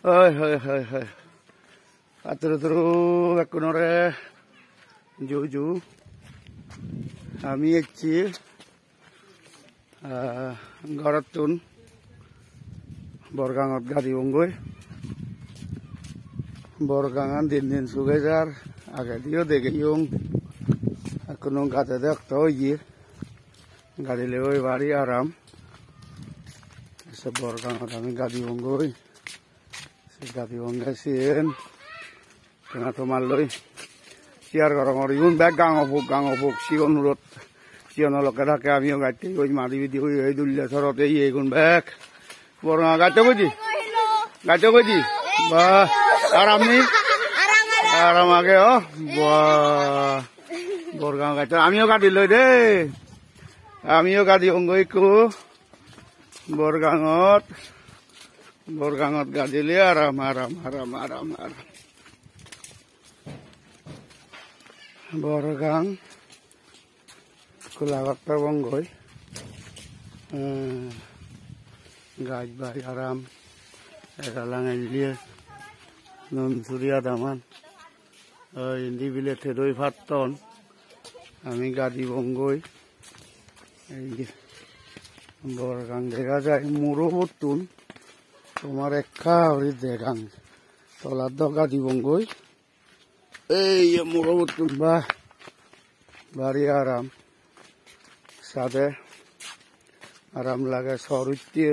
Oi, oi, oi, oi. Aturu ekunore juju. Ami ecchi Goratun Borgangot gadi ungoi. Borgangan din sugejar agadio dege yung ekunong gade dek toyi gadi lewoi bari aram. Se borgangot ami gadi ungoi. Gadi unggai sien tengah tomaloi siar gorongor yun bag gang obuk sion urut sion olok kada kami ngati oi mari video oi dulle sorot ei gun bag borong gato gudi ba aram ni aram age oh ba borgang gato amio gadi loi de amio gadi ungoi ku borgangot gadili aram borgang kulagat pabonggoi gaj bai aram eralang elia non surya daman indi bile thedoi phatton ami gadi bongoi borgang দেখা যায় মুরবতুন তোমার একা ওই দেখাং তলার দগা দিবঙ্গই এই মুরবতুন বা বাড়ি আরাম সাদে আরাম লাগে সরুতে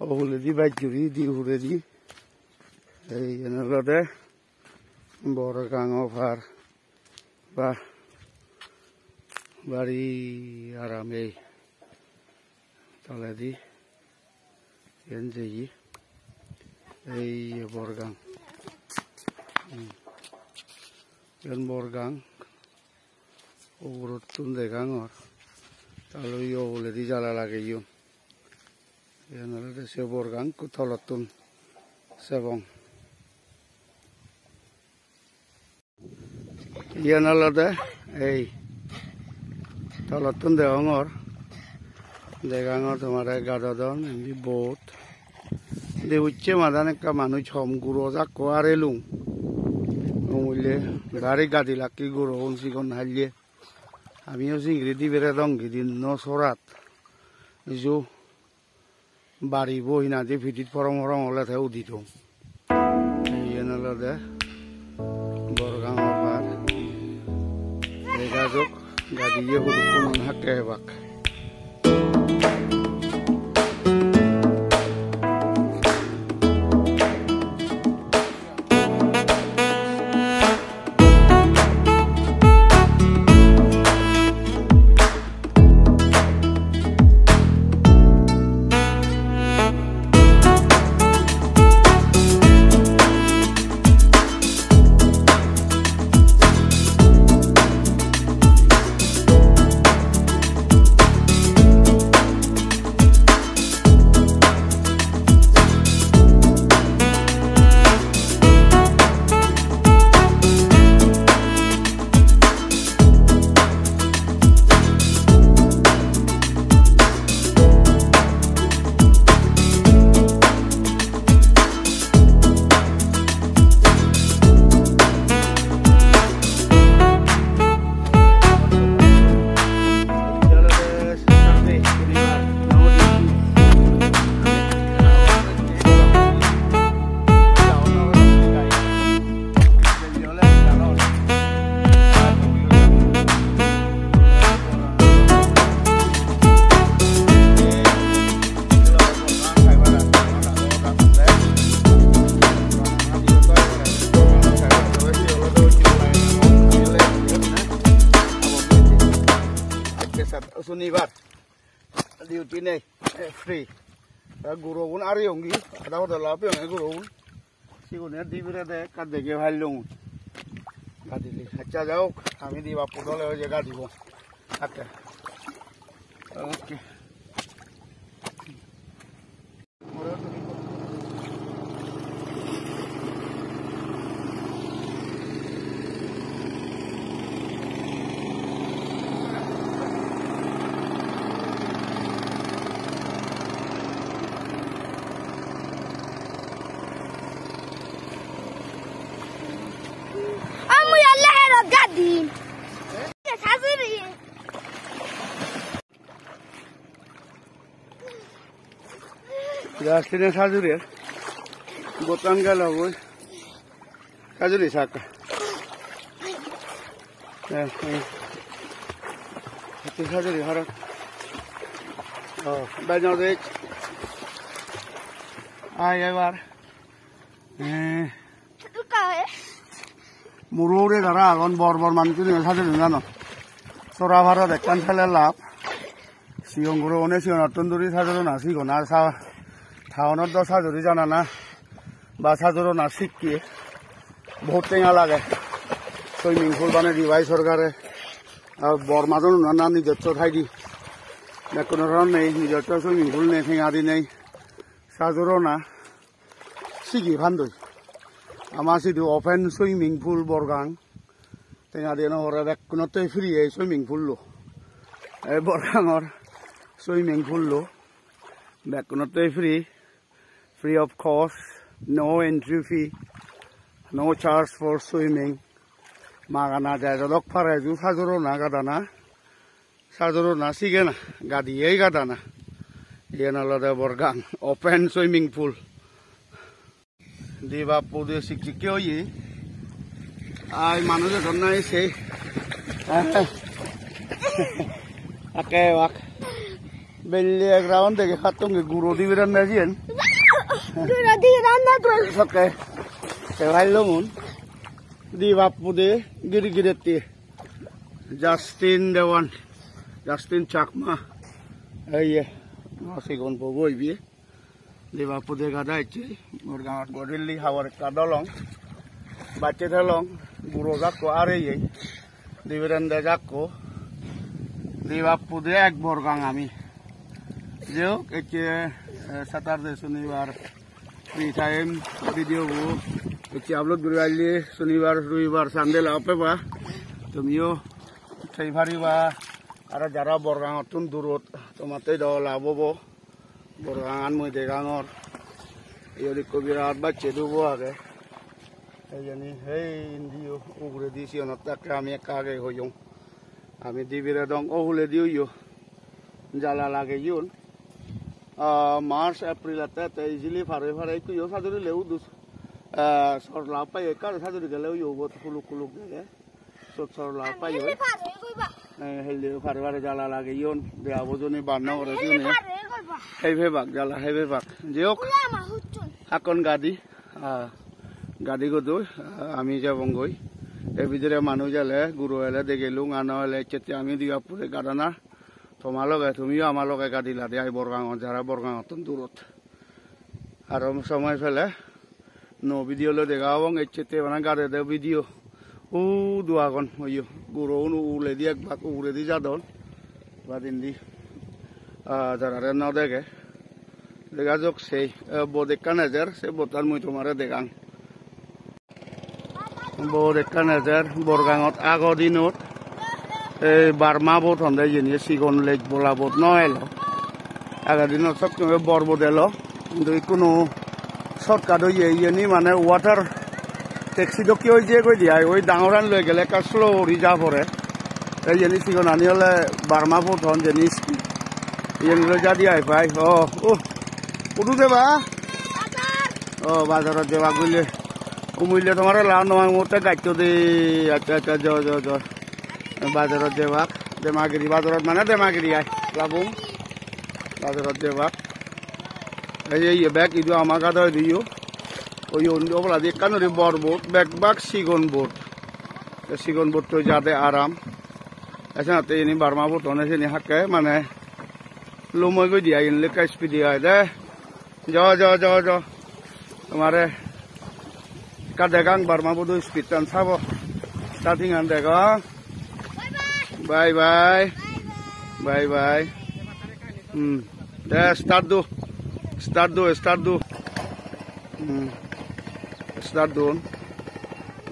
ওগুলো দি বাইজুরি দি হুড়ে দি এই এনলতে বড় গাং অফার বা বাড়ি আরাম এই তলে দি এই borgang borgang urutun degangor talo yo le di jala lage yo yanale se borgang ku tolotun sebong yanale ei tolotun degangor তোমারে গাদদন এমনি বোট দে উচ্চে মাদান একটা মানুষ হম গুড়ো যা কোয়ারে লুং মূল্যে গাড়ি গাদি লাকি গুড়ো উনসিগন হাইলে আমিও চিংড়ি দি বেড়ে দং গিদিন ন সরাত যো বাড়ি বহিনা দি ভিটিত ফরম হলে থাকে উদি দো এই দে বরগাং অফার যোগ গাদিয়ে হুড়ুকুন হাকে হেবাক Sunibar duty này free guru pun ari ongi ada pada lapi ongi guru pun si guna di bira deh kad dege halung kadili hacha jauh kami di bapu dole jaga di bo oke রাস্তিনে সাজুরে বোতাম গেল বই সাজুরি সাকা সাজুরি হারা বাইনাও দেখ আয় এবার মুরুরে যারা আগন বর মানুষ সাজুরি জানো চোরা ভাড়া দেখান ফেলে লাভ সিংগুলো অনেক সিং তন্দুরি সাজুরো না সিগো না টাউনত তো সাজুরি জানা না বা সাজুরো না শিখিয়ে বহুত টেঙা লাগে সুইমিং পুল বানাই দিবাই সরকারে আর বর মাজনো না নিজস্ব ঠাই দি কোনো ধরন নেই নিজস্ব সুইমিং পুল নেই ঠেঙা দি নেই সাজুরো না শিখি ভান্দই আমার শুধু ওপেন সুইমিং পুল বরগাং টেঙা দিয়ে নহরে কোনোতে ফ্রি এই সুইমিং পুল লো এই বরগাঙর সুইমিং পুল লো কোনোতে free of cost, no entry fee, no charge for swimming. Magana jaya dok pare ju sajuro na gadana, sajuro na sige na gadi ei gadana. Iyan alada borgang open swimming pool. Di bapu de sikikyo yi, ay manuje donna ise, ake wak. Beli ground deke khatung ke guru di biran na jian. Guru di biran na tu. Oke, sewai lomun di bapu de giri ti. Justin the one, Justin Chakma. Aye, masih kon pogoi bi. Di bapu de gada ichi, murgangat godilli hawar kadolong. Baca tolong guru jakko are ye. Di biran da jakko. Di bapu de ek borgang ami. जो Saturday शनिवार free time video upload करिए शनिवार रविवार Sunday लापे बा तुमियो थैफारिबा आरो Zara बरगाङतुन दूरत तमाते the लाबोबो बरगाङान মই देगाङर इयोरिको बिराद बाच्चे दुबो आगे एजनी हे इंदियो उगरे दिसियन तक आमी कागे होयं आमी दिबिरे दं ओहुले दियो जाला लागे युन March April ate easily fare ku yo saduri leu dus sor la pa e kar saduri leu yo bot kuluk de sor la pa yo hele fare jala lage yon de abojoni banna ore tune hebe bak jala hebe bak jeok hakon gadi godo ami jabongoi e bidire manu jale guru ele de gelung ana ele chete ami digapure gadana তোমালোকে তুমিও আমালোকে গাদিলা দিয়া বরগাঙত যারা বরগাঙতন দূরত আর সময় ফেলে নো video লো দেখাবং এচেতে বানা গাদে দে ভিডিও উ দুয়াগন হইও গুরো উ উলে দি একবাক উরে দি যাদন বাদিন দি যারা ন দেখে দেখা যাক সেই বোদেকা নজর সে বোতার মুই তোমারে দেখাং বোদেকা নজর বরগাঙত আগৰ দিনত বার্মা বোট হন্দাই জেনে সিগন লেক বলা বোট নয় আগের দিন সব তুমি বর বোট এলো কিন্তু কোনো শর্টকাট ইয়ে মানে ওয়াটার ট্যাক্সি তো কেউ যে কই দিয়া ওই ডাঙরান লই গেলে একটা স্লো রিজার্ভ পরে এই জেনে সিগন আনি হলে বার্মা বোট হন জিনিস ইয়ে যা দিয়া পাই উঠু দেবা বাজারত দেবা বুঝলে উমুইলে তোমার লাভ নয় মোটে গাইত দে আচ্ছা আচ্ছা জ বাজারত দেবাক দেমাগিরি বাজারত মানে দেমাগিরি আয় লাবুং বাজারত দেবাক এই ব্যাগ ইদু আমার কাছে দিও ওই অন্যবেলা দিয়ে কেন বর বোট ব্যাগ বাগ সিগন বোট তো যাতে আরাম এসে ইনি বার্মা বোট অনেক হাকে মানে লুমই গই দিয়া ইনলে কাইসপি দিয়া দে জ তোমারে কা দেগাং বার্মা বোট স্পিড টান চাব স্টার্টিং আন দেগাং Bye bye. There, start do. Start do.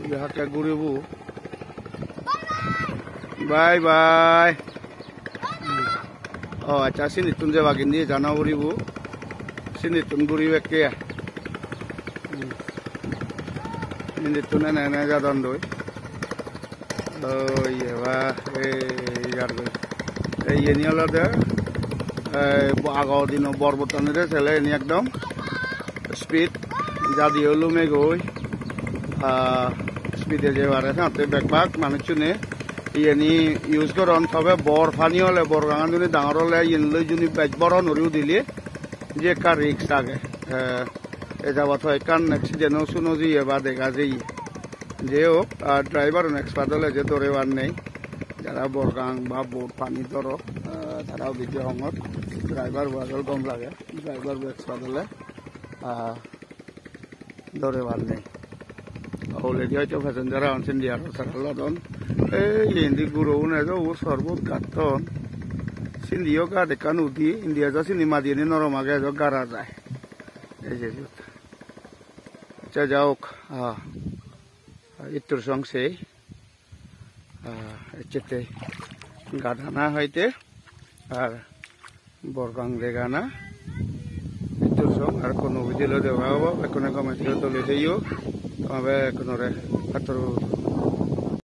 Lihat kayak guru bu. Bye. Oh, acha sini tun je bagin dia jana guru bu. Sini tun guru wekke ya. Ini tun nene jadon doi. Oh iya wah, yar gue. Ini ala deh, আগৰ দিনৰ বৰবটানিৰে চেলে এনে একদম speed jadi lume goi speed je bare sate backpack manuchune yani use koron tobe bor pani hole bor gangan duni dangor hole yin loi juni baj boron uriu dili je ka risk age eta bato ekan accident o suno ji eba dekha jei je o driver on expert hole je dore war nei jara bor gang ba bor pani doro tara video hongor driver wagol gom lage driver expert hole dore war nei already হয়তো passenger আনছেন দিয়ার সারালন এই ইন্দি গুরু না তো ও সর্বত carton সিন্দিও গা দেখান উদি India যা cinema দিয়ে নরম আগে যা গারা যায় এই যে আচ্ছা যাও ইত্তর সংসে এচেতে গাধানা হইতে আর বরগাং রেগানা ইত্তর সং আর কোনো বুঝিলো দেওয়া এখন কমিটিও তলে দিও তবে কোনো রে